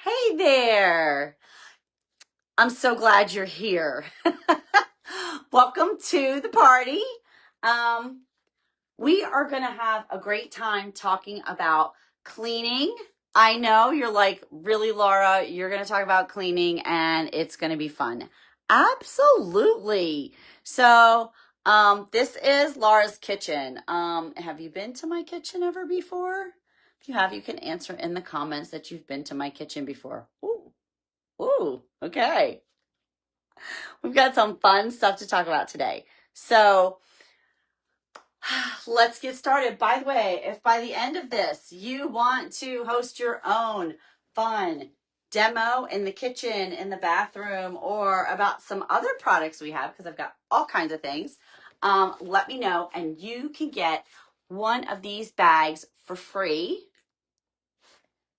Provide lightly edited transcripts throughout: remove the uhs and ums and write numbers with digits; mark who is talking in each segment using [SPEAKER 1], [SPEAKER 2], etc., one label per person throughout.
[SPEAKER 1] Hey there. I'm so glad you're here. Welcome to the party. We are going to have a great time talking about cleaning. I know you're like, really, Laura, you're going to talk about cleaning and it's going to be fun. Absolutely. So, this is Laura's kitchen. Have you been to my kitchen ever before? If you have, you can answer in the comments that you've been to my kitchen before. Ooh, okay. We've got some fun stuff to talk about today. So let's get started. By the way, if by the end of this you want to host your own fun demo in the kitchen, in the bathroom, or about some other products we have, because I've got all kinds of things, let me know and you can get one of these bags for free.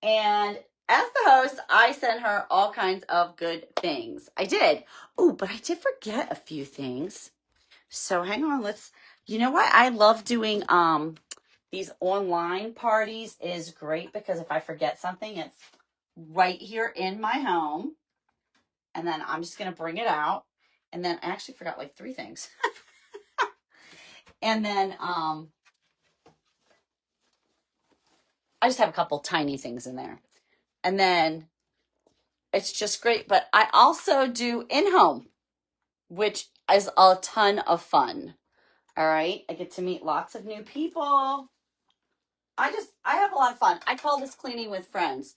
[SPEAKER 1] And as the host, I sent her all kinds of good things. I did. Oh, but I did forget a few things. So hang on, you know what? I love doing these online parties is great because if I forget something, it's right here in my home. And then I'm just going to bring it out. And then I actually forgot like 3 things. And then I just have a couple tiny things in there. And then it's just great. But I also do in-home, which is a ton of fun. All right. I get to meet lots of new people. I have a lot of fun. I call this cleaning with friends.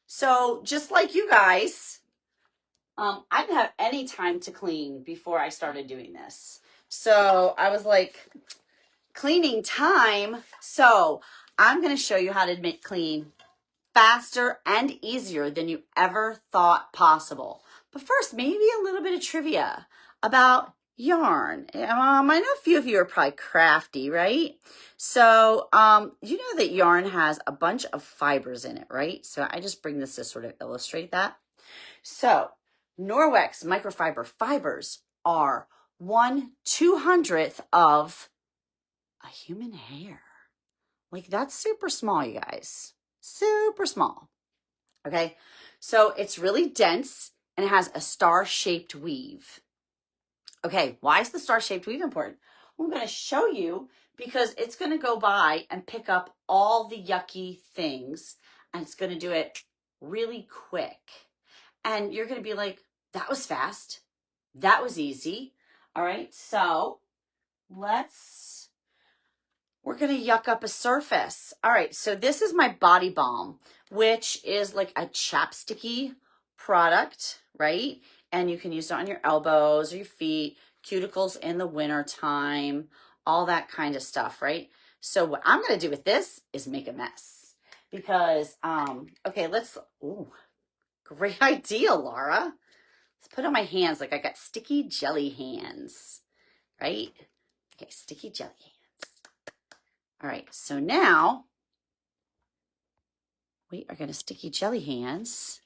[SPEAKER 1] So just like you guys, I didn't have any time to clean before I started doing this. So I was like, cleaning time. So I'm going to show you how to make clean faster and easier than you ever thought possible. But first, maybe a little bit of trivia about yarn. I know a few of you are probably crafty, right? So, you know that yarn has a bunch of fibers in it, right? So I just bring this to sort of illustrate that. So Norwex microfiber fibers are 1/200th of a human hair. Like that's super small, you guys. Super small. Okay. So it's really dense and it has a star-shaped weave. Okay. Why is the star-shaped weave important? Well, I'm going to show you because it's going to go by and pick up all the yucky things and it's going to do it really quick. And you're going to be like, that was fast. That was easy. All right. So we're going to yuck up a surface. All right, so this is my body balm, which is like a chapsticky product, right? And you can use it on your elbows or your feet, cuticles in the winter time, all that kind of stuff, right? So what I'm going to do with this is make a mess because, okay, great idea, Laura. Let's put on my hands like I got sticky jelly hands, right? Okay, sticky jelly hands. All right, so now we are going to sticky jelly hands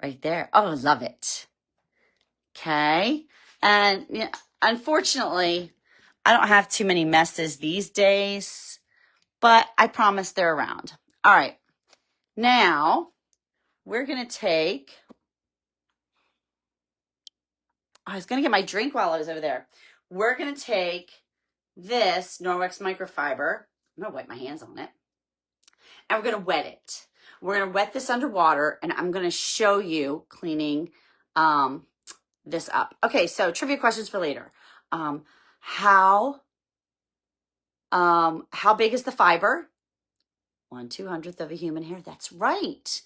[SPEAKER 1] right there. Oh, love it. Okay. And yeah, unfortunately, I don't have too many messes these days, but I promise they're around. All right. Now we're going to take, I was going to get my drink while I was over there. We're going to take this Norwex microfiber. I'm going to wipe my hands on it. And we're going to wet it. We're going to wet this underwater and I'm going to show you cleaning this up. Okay, so trivia questions for later. How big is the fiber? 1/200th of a human hair. That's right.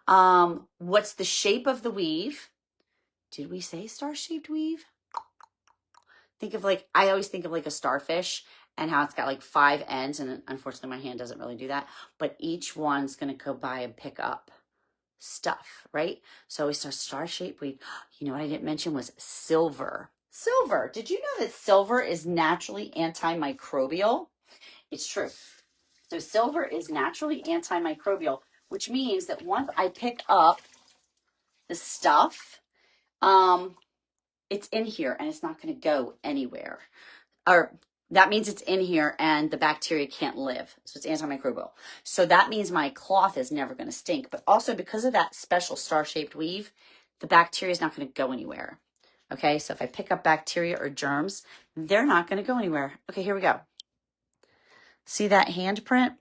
[SPEAKER 1] What's the shape of the weave? Did we say star-shaped weave? I always think of like a starfish and how it's got like 5 ends, and unfortunately my hand doesn't really do that, but each one's going to go by and pick up stuff, right? So we start star-shaped weave. You know what I didn't mention was silver. Silver. Did you know that silver is naturally antimicrobial? It's true. So silver is naturally antimicrobial, which means that once I pick up the stuff, it's in here and it's not going to go anywhere. Or that means it's in here and the bacteria can't live. So it's antimicrobial. So that means my cloth is never going to stink. But also because of that special star-shaped weave, the bacteria is not going to go anywhere. Okay, so if I pick up bacteria or germs, they're not going to go anywhere. Okay, here we go. See that handprint?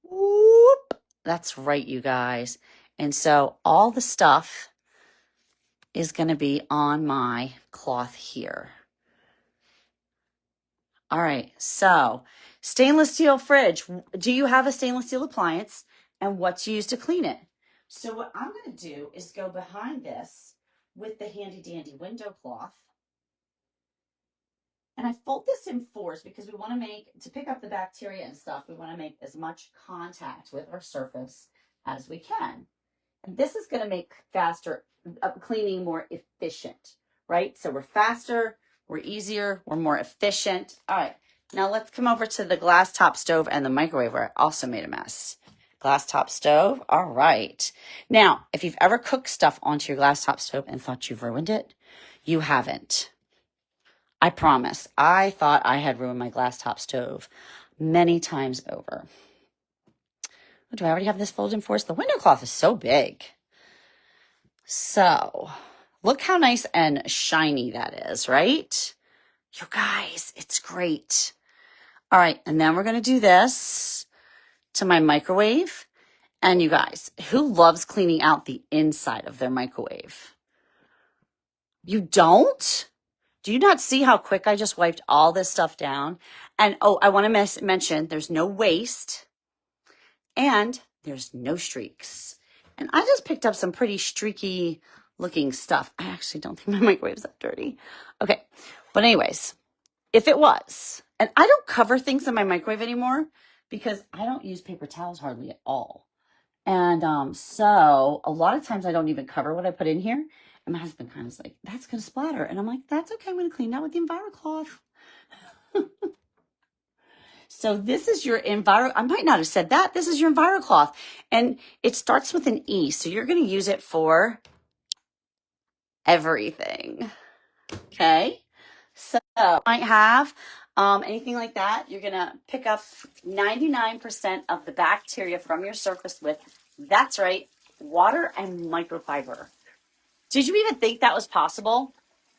[SPEAKER 1] Whoop. That's right, you guys. And so all the stuff is going to be on my cloth here. All right, so stainless steel fridge. Do you have a stainless steel appliance, and what's used to clean it? So what I'm going to do is go behind this with the handy dandy window cloth. And I fold this in fours because we want to pick up the bacteria and stuff, we want to make as much contact with our surface as we can. And this is going to make faster cleaning more efficient, right? So we're faster, we're easier, we're more efficient. All right, now let's come over to the glass top stove and the microwave where I also made a mess. Glass top stove, all right. Now, if you've ever cooked stuff onto your glass top stove and thought you've ruined it, you haven't. I promise. I thought I had ruined my glass top stove many times over. Oh, do I already have this folded in fours? The window cloth is so big. So look how nice and shiny that is, right? You guys, it's great. All right, and then we're going to do this to my microwave. And you guys, who loves cleaning out the inside of their microwave? You don't? Do you not see how quick I just wiped all this stuff down? And oh, I want to mention there's no waste and there's no streaks. And I just picked up some pretty streaky looking stuff. I actually don't think my microwave's that dirty. Okay, but anyways, if it was, and I don't cover things in my microwave anymore because I don't use paper towels hardly at all. And so a lot of times I don't even cover what I put in here. And my husband kind of is like, that's going to splatter. And I'm like, that's okay. I'm going to clean that with the EnviroCloth. So this is your I might not have said that. This is your EnviroCloth. And it starts with an E. So you're going to use it for everything. Okay. So you might have anything like that. You're going to pick up 99% of the bacteria from your surface with, that's right, water and microfiber. Did you even think that was possible?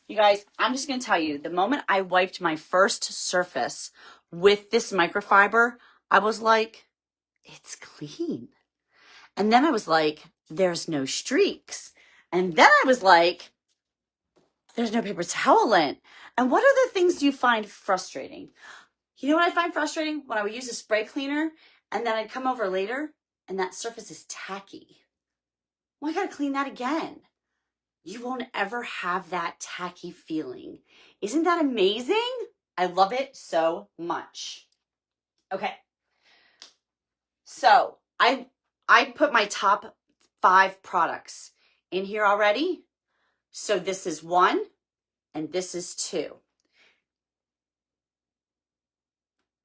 [SPEAKER 1] You guys, I'm just going to tell you, the moment I wiped my first surface with this microfiber, I was like, it's clean. And then I was like, there's no streaks. And then I was like, there's no paper towel lint. And what other things do you find frustrating? You know what I find frustrating? When I would use a spray cleaner and then I'd come over later and that surface is tacky. Well, I got to clean that again. You won't ever have that tacky feeling. Isn't that amazing? I love it so much. Okay. So I put my top 5 products in here already. So this is 1 and this is 2.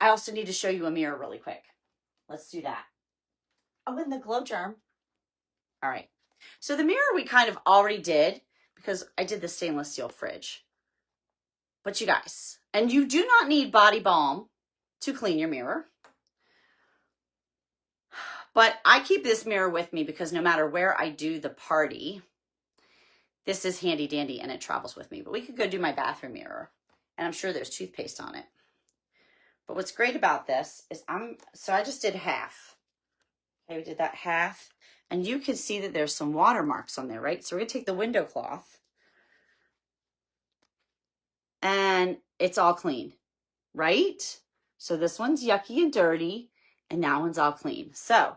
[SPEAKER 1] I also need to show you a mirror really quick. Let's do that. Oh, and the glow germ. All right. So the mirror we kind of already did because I did the stainless steel fridge. But you guys, and you do not need body balm to clean your mirror. But I keep this mirror with me because no matter where I do the party, this is handy dandy and it travels with me. But we could go do my bathroom mirror and I'm sure there's toothpaste on it. But what's great about this is I just did half. Okay, we did that half. And you can see that there's some watermarks on there, right? So we're going to take the window cloth and it's all clean, right? So this one's yucky and dirty and that one's all clean. So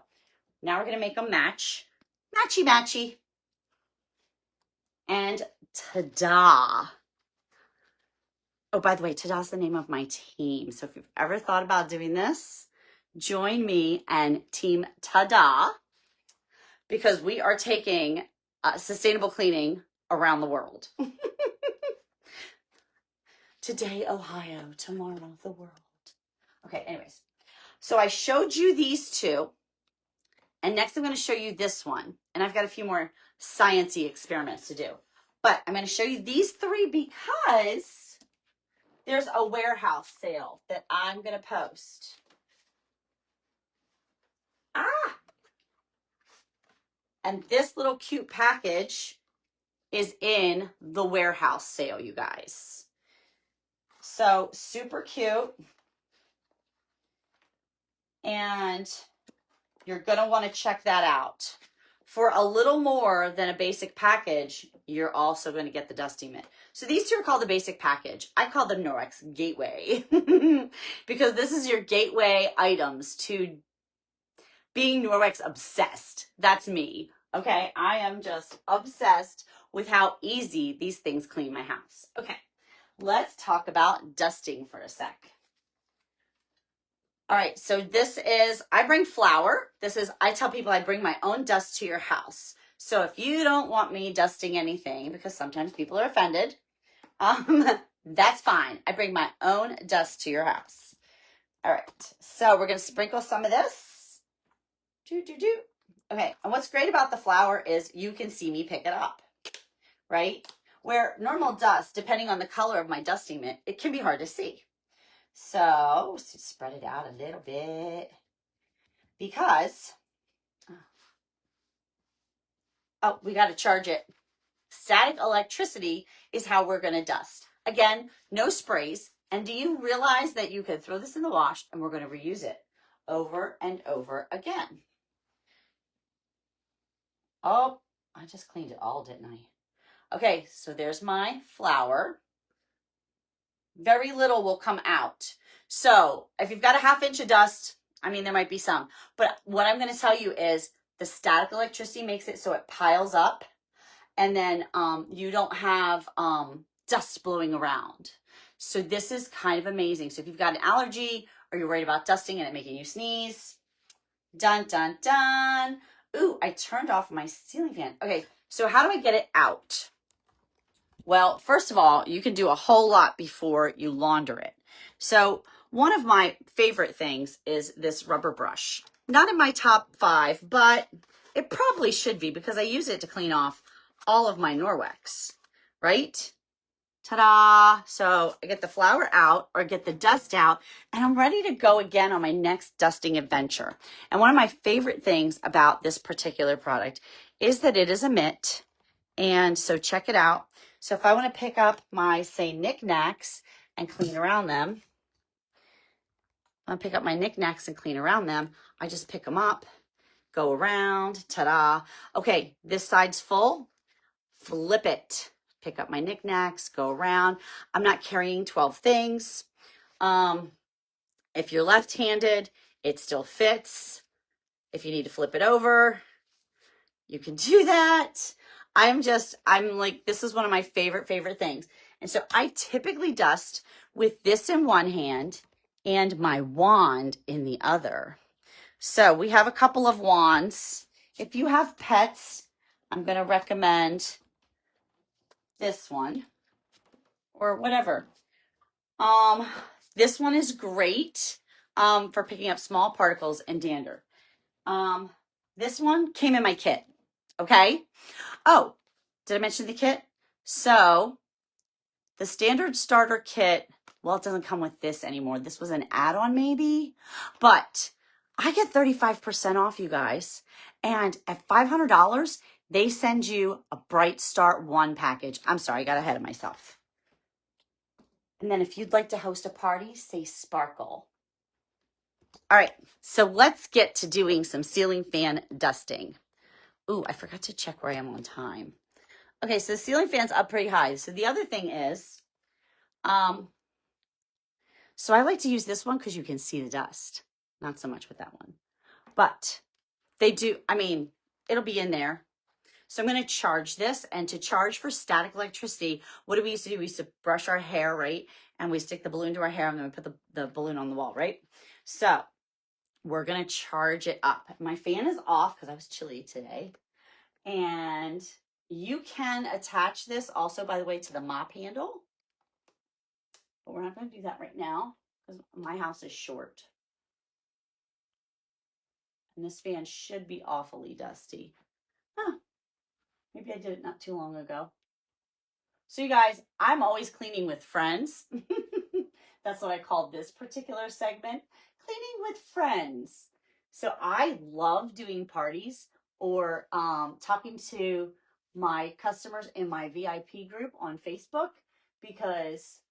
[SPEAKER 1] now we're going to make them match. Matchy matchy. And ta-da. Oh, by the way, ta-da's the name of my team. So if you've ever thought about doing this, join me and Team Ta-da, because we are taking sustainable cleaning around the world. Today, Ohio, tomorrow, the world. Okay, anyways. So I showed you these 2. And next I'm going to show you this one. And I've got a few more science-y experiments to do. But I'm going to show you these 3 because there's a warehouse sale that I'm going to post. And this little cute package is in the warehouse sale, you guys. So super cute. And you're going to want to check that out. For a little more than a basic package, you're also going to get the dusty mitt. So these two are called the basic package. I call them Norwex Gateway because this is your gateway items to being Norwex obsessed. That's me. Okay, I am just obsessed with how easy these things clean my house. Okay, let's talk about dusting for a sec. All right, so this is, I bring flour. I tell people I bring my own dust to your house. So if you don't want me dusting anything, because sometimes people are offended, that's fine. I bring my own dust to your house. All right, so we're gonna sprinkle some of this. Okay, and what's great about the flour is you can see me pick it up, right? Where normal dust, depending on the color of my dusting mitt, it can be hard to see. So spread it out a little bit because, oh, we got to charge it. Static electricity is how we're going to dust. Again, no sprays. And do you realize that you could throw this in the wash and we're going to reuse it over and over again? Oh, I just cleaned it all, didn't I? Okay, so there's my flour. Very little will come out. So if you've got a ½ inch of dust, I mean, there might be some, but what I'm going to tell you is the static electricity makes it so it piles up, and then you don't have dust blowing around. So this is kind of amazing. So if you've got an allergy or you're worried about dusting and it making you sneeze, dun, dun, dun. Ooh, I turned off my ceiling fan. Okay, so how do I get it out? Well, first of all, you can do a whole lot before you launder it. So one of my favorite things is this rubber brush. Not in my top 5, but it probably should be because I use it to clean off all of my Norwex, right? Ta-da! So I get the flour out or get the dust out and I'm ready to go again on my next dusting adventure. And one of my favorite things about this particular product is that it is a mitt. And so check it out. So if I want to pick up my, say, knickknacks and clean around them, I pick up my knickknacks and clean around them, I just pick them up, go around, ta-da. Okay, this side's full, flip it. Pick up my knickknacks, go around. I'm not carrying 12 things. If you're left-handed, it still fits. If you need to flip it over, you can do that. I'm like, this is one of my favorite things. And so I typically dust with this in one hand and my wand in the other. So we have a couple of wands. If you have pets, I'm going to recommend this one or whatever. This one is great for picking up small particles and dander. This one came in my kit. Okay. Oh, did I mention the kit? So the standard starter kit, well, it doesn't come with this anymore. This was an add-on maybe, but I get 35% off, you guys. And at $500, they send you a Bright Start 1 package. I'm sorry, I got ahead of myself. And then if you'd like to host a party, say sparkle. All right, so let's get to doing some ceiling fan dusting. Ooh, I forgot to check where I am on time. Okay, so the ceiling fan's up pretty high. So the other thing is, so I like to use this one because you can see the dust. Not so much with that one. But they do, I mean, it'll be in there. So I'm going to charge this. And to charge for static electricity, what do we used to do? We used to brush our hair, right? And we stick the balloon to our hair and then we put the balloon on the wall, right? So we're going to charge it up. My fan is off because I was chilly today. And you can attach this also, by the way, to the mop handle. But we're not going to do that right now because my house is short. And this fan should be awfully dusty. Huh. Maybe I did it not too long ago. So you guys, I'm always cleaning with friends. That's what I call this particular segment, cleaning with friends. So I love doing parties or talking to my customers in my VIP group on Facebook because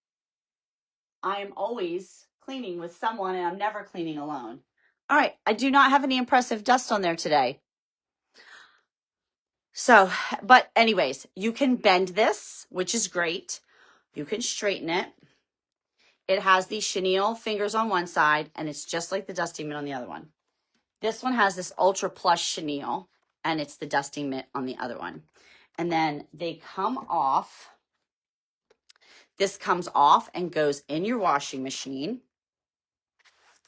[SPEAKER 1] I am always cleaning with someone and I'm never cleaning alone. All right, I do not have any impressive dust on there today. So, but anyways, you can bend this, which is great. You can straighten it. It has these chenille fingers on one side, and it's just like the dusting mitt on the other one. This one has this ultra plush chenille, and it's the dusting mitt on the other one. And then they come off. This comes off and goes in your washing machine.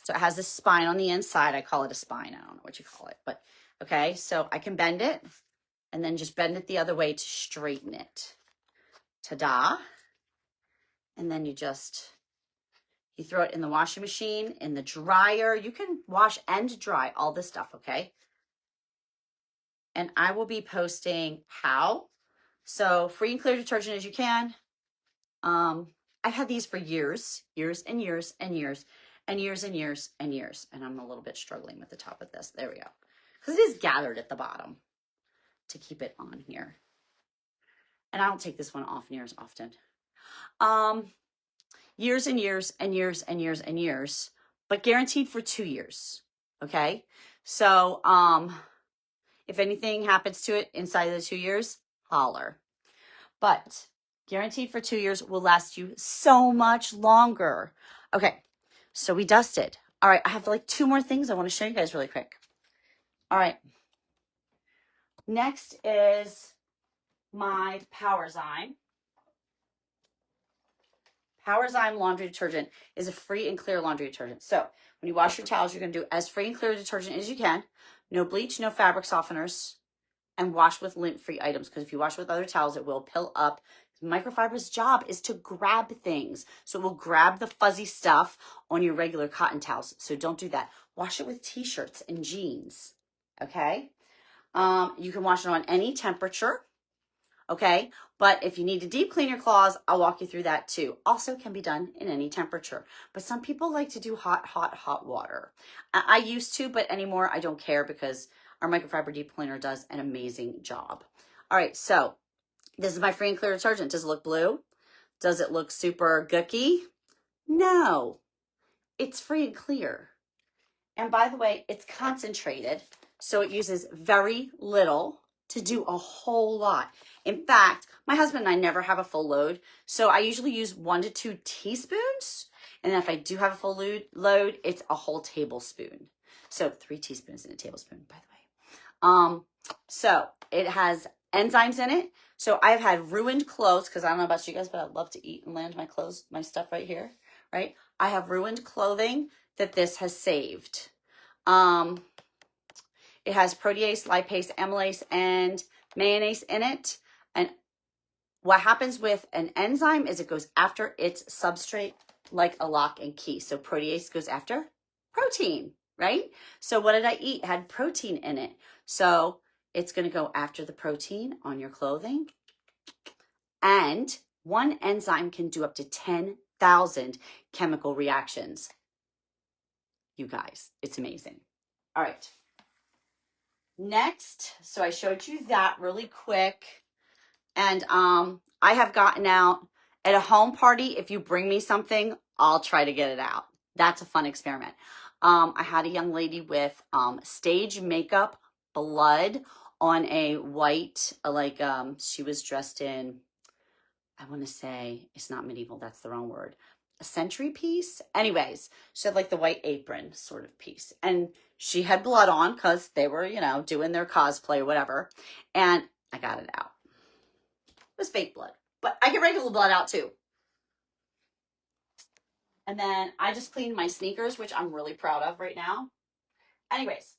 [SPEAKER 1] So it has this spine on the inside. I call it a spine. I don't know what you call it, but okay. So I can bend it and then just bend it the other way to straighten it. Ta-da. And then you throw it in the washing machine, in the dryer. You can wash and dry all this stuff, okay? And I will be posting how. So free and clear detergent as you can. I've had these for years and years and years and years and years and years. And I'm a little bit struggling with the top of this. There we go. Because it is gathered at the bottom to keep it on here. And I don't take this one off near as often. Years and years and years and years and years, but guaranteed for 2 years. Okay. So, if anything happens to it inside of the 2 years, holler. But guaranteed for 2 years will last you so much longer. Okay. So we dusted. All right. I have like 2 more things I want to show you guys really quick. All right. Next is my powerzyme. Powerzyme laundry detergent is a free and clear laundry detergent. So when you wash your towels, you're going to do as free and clear detergent as you can. No bleach, no fabric softeners, and wash with lint-free items. Because if you wash with other towels, it will pill up. Microfiber's job is to grab things. So it will grab the fuzzy stuff on your regular cotton towels. So don't do that. Wash it with t-shirts and jeans. Okay? You can wash it on any temperature. Okay, but if you need to deep clean your claws, I'll walk you through that too. Also can be done in any temperature, but some people like to do hot water. I used to, but anymore I don't care because our microfiber deep cleaner does an amazing job. All right, so this is my free and clear detergent. Does it look blue? Does it look super gooky? No, it's free and clear. And by the way, it's concentrated, so it uses very little to do a whole lot. In fact, my husband and I never have a full load, so I usually use 1 to 2 teaspoons. And if I do have a full load, it's a whole tablespoon. So 3 teaspoons in a tablespoon, by the way. So it has enzymes in it. So I've had ruined clothes, because I don't know about you guys, but I love to eat and land my clothes, my stuff right here, right? I have ruined clothing that this has saved. It has protease, lipase, amylase, and mayonnaise in it. And what happens with an enzyme is it goes after its substrate like a lock and key. So protease goes after protein, right? So what did I eat? It had protein in it. So it's going to go after the protein on your clothing. And one enzyme can do up to 10,000 chemical reactions. You guys, it's amazing. All right. Next, so I showed you that really quick. And I have gotten out at a home party. If you bring me something, I'll try to get it out. That's a fun experiment. I had a young lady with stage makeup blood on a white, she was dressed in, I want to say, it's not medieval, that's the wrong word, a century piece. Anyways, she had like the white apron sort of piece. And she had blood on because they were, doing their cosplay or whatever. And I got it out. It was fake blood, but I get regular blood out too. And then I just cleaned my sneakers, which I'm really proud of right now. Anyways,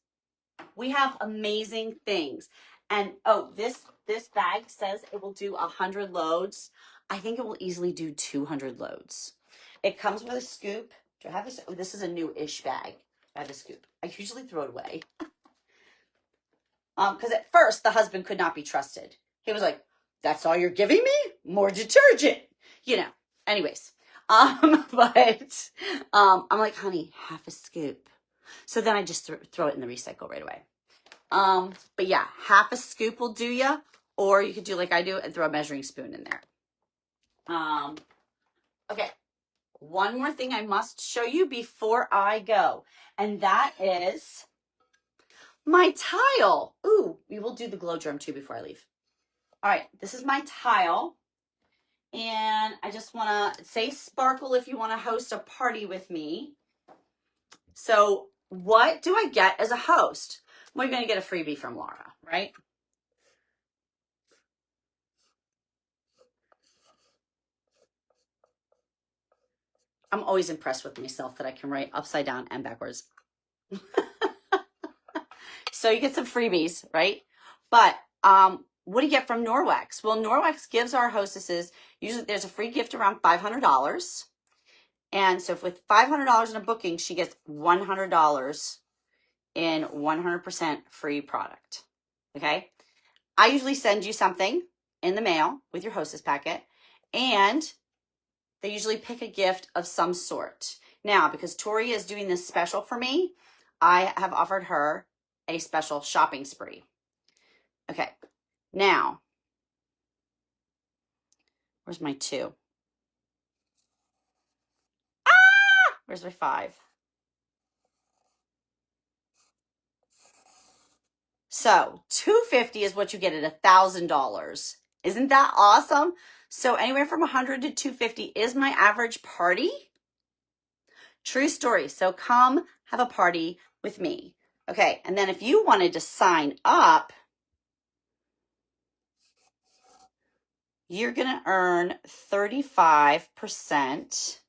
[SPEAKER 1] we have amazing things. And oh, this bag says it will do 100 loads. I think it will easily do 200 loads. It comes with a scoop. Do I have this? Oh, this is a new-ish bag. I have a scoop. I usually throw it away. Because at first the husband could not be trusted. He was like, "That's all you're giving me? More detergent." Anyways. But I'm like, honey, half a scoop. So then I just throw it in the recycle right away. But yeah, half a scoop will do ya, or you could do like I do and throw a measuring spoon in there. Okay, one more thing I must show you before I go, and that is my tile. Ooh, we will do the glow drum too before I leave. All right, this is my tile. And I just want to say sparkle if you want to host a party with me. So what do I get as a host? Well, you're going to get a freebie from Laura, right? I'm always impressed with myself that I can write upside down and backwards. So you get some freebies, right? But what do you get from Norwex? Well, Norwex gives our hostesses, usually there's a free gift around $500. And so with $500 in a booking, she gets $100 in 100% free product. Okay. I usually send you something in the mail with your hostess packet, and they usually pick a gift of some sort. Now, because Tori is doing this special for me, I have offered her a special shopping spree. Okay. Now, where's my 2? Ah! Where's my 5? So $250 is what you get at $1,000. Isn't that awesome? So anywhere from $100 to $250 is my average party. True story. So come have a party with me. Okay. And then if you wanted to sign up, you're going to earn 35%.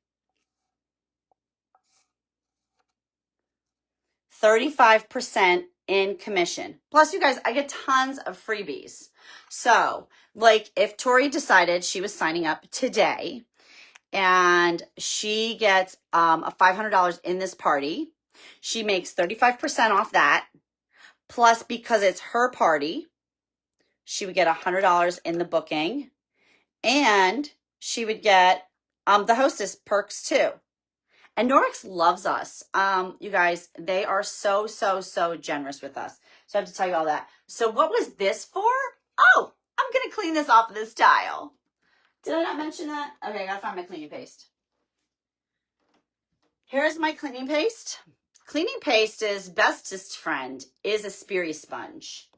[SPEAKER 1] 35% in commission. Plus, you guys, I get tons of freebies. So, like if Tori decided she was signing up today and she gets a $500 in this party, she makes 35% off that. Plus, because it's her party, she would get $100 in the booking, and she would get the hostess perks too. And Norwex loves us. You guys, they are so, so, so generous with us. So I have to tell you all that. So what was this for? Oh, I'm going to clean this off of this tile. Did I not mention that? Okay, I got to find my cleaning paste. Here's my cleaning paste. Cleaning paste's bestest friend is a Sperry sponge.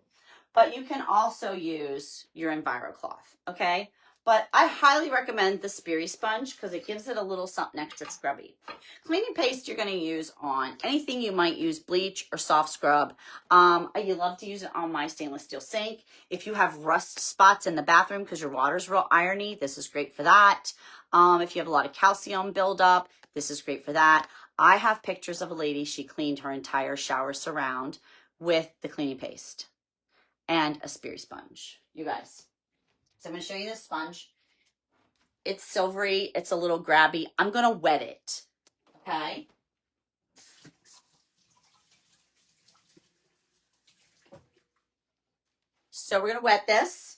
[SPEAKER 1] But you can also use your EnviroCloth, okay? But I highly recommend the Sperry sponge because it gives it a little something extra scrubby. Cleaning paste you're going to use on anything you might use bleach or soft scrub. You love to use it on my stainless steel sink. If you have rust spots in the bathroom because your water's real irony, this is great for that. If you have a lot of calcium buildup, this is great for that. I have pictures of a lady, she cleaned her entire shower surround with the cleaning paste and a Sperry sponge, you guys. So I'm going to show you this sponge. It's silvery. It's a little grabby. I'm going to wet it, okay? So we're going to wet this.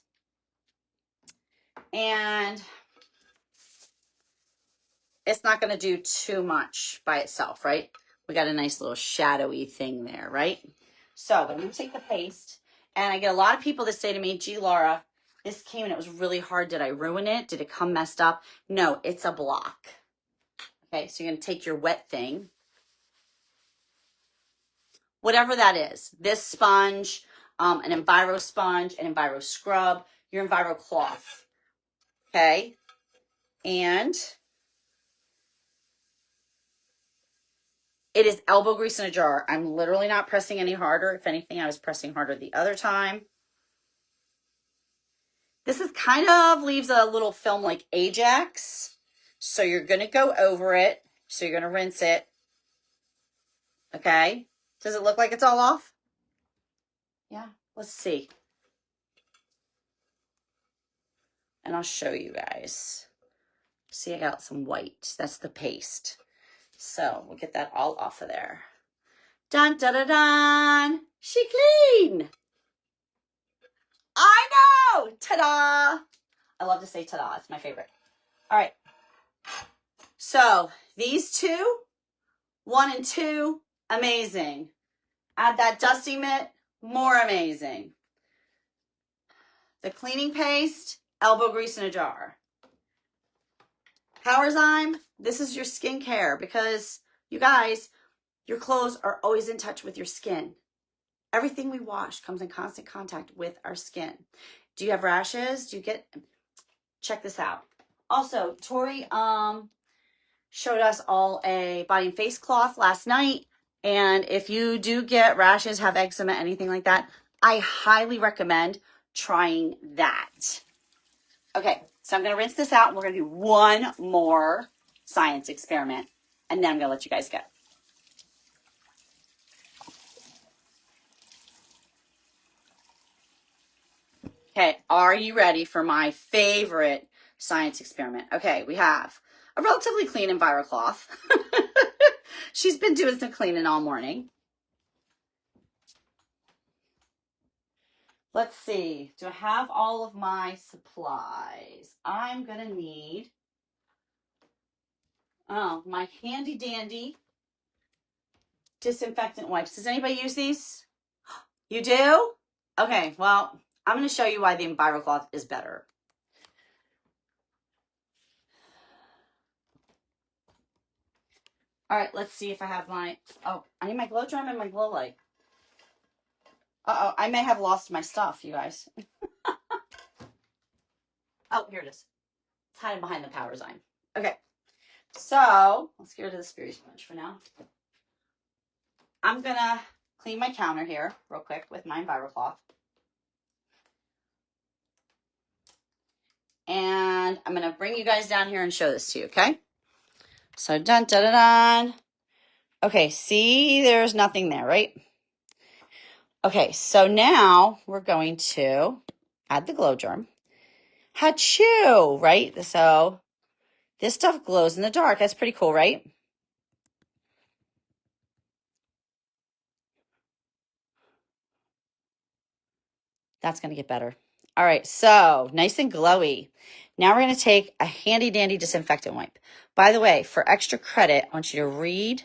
[SPEAKER 1] And it's not going to do too much by itself, right? We got a nice little shadowy thing there, right? So I'm going to take the paste. And I get a lot of people that say to me, gee, Laura, this came and it was really hard. Did I ruin it? Did it come messed up? No, it's a block. Okay, so you're going to take your wet thing, whatever that is, this sponge, an Enviro sponge, an Enviro scrub, your EnviroCloth, okay? And it is elbow grease in a jar. I'm literally not pressing any harder. If anything, I was pressing harder the other time. This is kind of leaves a little film like Ajax. So you're going to go over it. So you're going to rinse it. Okay. Does it look like it's all off? Yeah. Let's see. And I'll show you guys. See, I got some white. That's the paste. So we'll get that all off of there. Dun, dun, dun, dun. She clean. I know. Ta-da. I love to say ta-da. It's my favorite. All right. So these two, 1 and 2, amazing. Add that dusty mitt, more amazing. The cleaning paste, elbow grease in a jar. Powerzyme, this is your skincare because you guys, your clothes are always in touch with your skin. Everything we wash comes in constant contact with our skin. Do you have rashes? Check this out. Also, Tori showed us all a body and face cloth last night. And if you do get rashes, have eczema, anything like that, I highly recommend trying that. Okay, so I'm going to rinse this out and we're going to do one more science experiment. And then I'm going to let you guys go. Okay, are you ready for my favorite science experiment? Okay, we have a relatively clean EnviroCloth. She's been doing some cleaning all morning. Let's see, do I have all of my supplies? I'm going to need, my handy dandy disinfectant wipes. Does anybody use these? You do? Okay, well, I'm going to show you why the EnviroCloth is better. All right, let's see if I have I need my glow drum and my glow light. Uh-oh, I may have lost my stuff, you guys. Oh, here it is. It's hiding behind the powerzyme. Okay, so let's get rid of the speary sponge for now. I'm going to clean my counter here real quick with my EnviroCloth. And I'm going to bring you guys down here and show this to you, okay? So, dun, dun, dun, dun. Okay, see, there's nothing there, right? Okay, so now we're going to add the glow germ. Achoo, right? So this stuff glows in the dark. That's pretty cool, right? That's going to get better. All right, so nice and glowy. Now we're going to take a handy dandy disinfectant wipe. By the way, for extra credit, I want you to read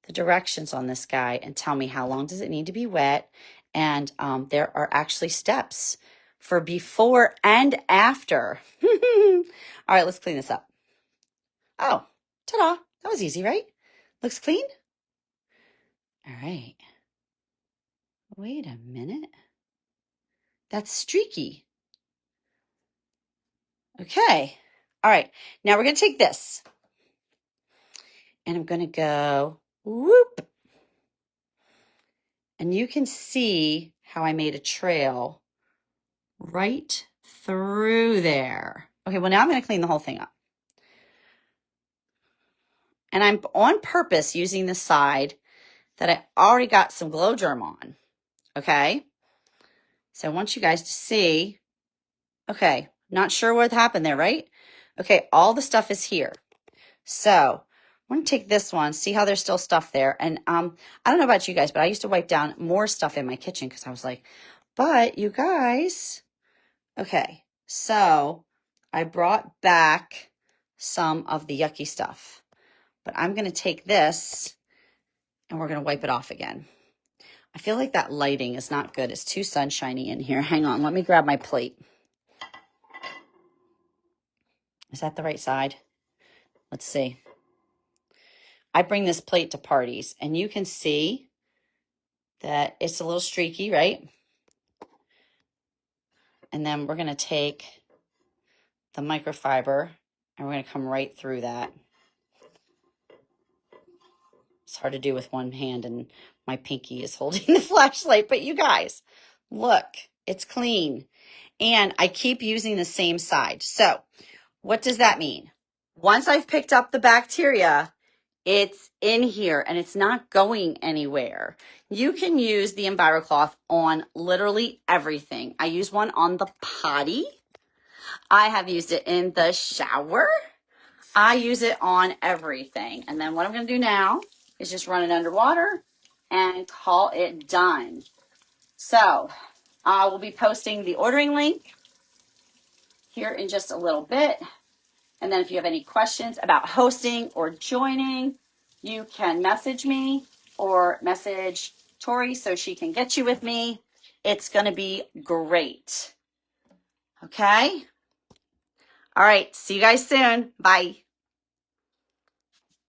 [SPEAKER 1] the directions on this guy and tell me how long does it need to be wet. And there are actually steps for before and after. All right, let's clean this up. Oh, ta-da. That was easy, right? Looks clean? All right. Wait a minute. That's streaky. Okay. All right. Now we're going to take this. And I'm going to go whoop. And you can see how I made a trail right through there. Okay, well, now I'm going to clean the whole thing up. And I'm on purpose using the side that I already got some glow germ on. Okay? So I want you guys to see. Okay, not sure what happened there, right? Okay, all the stuff is here. So I'm going to take this one, see how there's still stuff there. And I don't know about you guys, but I used to wipe down more stuff in my kitchen because I was like, but you guys, okay, so I brought back some of the yucky stuff. But I'm going to take this and we're going to wipe it off again. I feel like that lighting is not good. It's too sunshiny in here. Hang on, let me grab my plate. Is that the right side? Let's see. I bring this plate to parties and you can see that it's a little streaky, right? And then we're going to take the microfiber and we're going to come right through that. It's hard to do with one hand and my pinky is holding the flashlight, but you guys, look, it's clean. And I keep using the same side. So what does that mean? Once I've picked up the bacteria, it's in here and it's not going anywhere. You can use the EnviroCloth on literally everything. I use one on the potty. I have used it in the shower. I use it on everything. And then what I'm going to do now is just run it underwater and call it done. So I will be posting the ordering link here in just a little bit. And then if you have any questions about hosting or joining, you can message me or message Tori so she can get you with me. It's going to be great. Okay? All right. See you guys soon. Bye.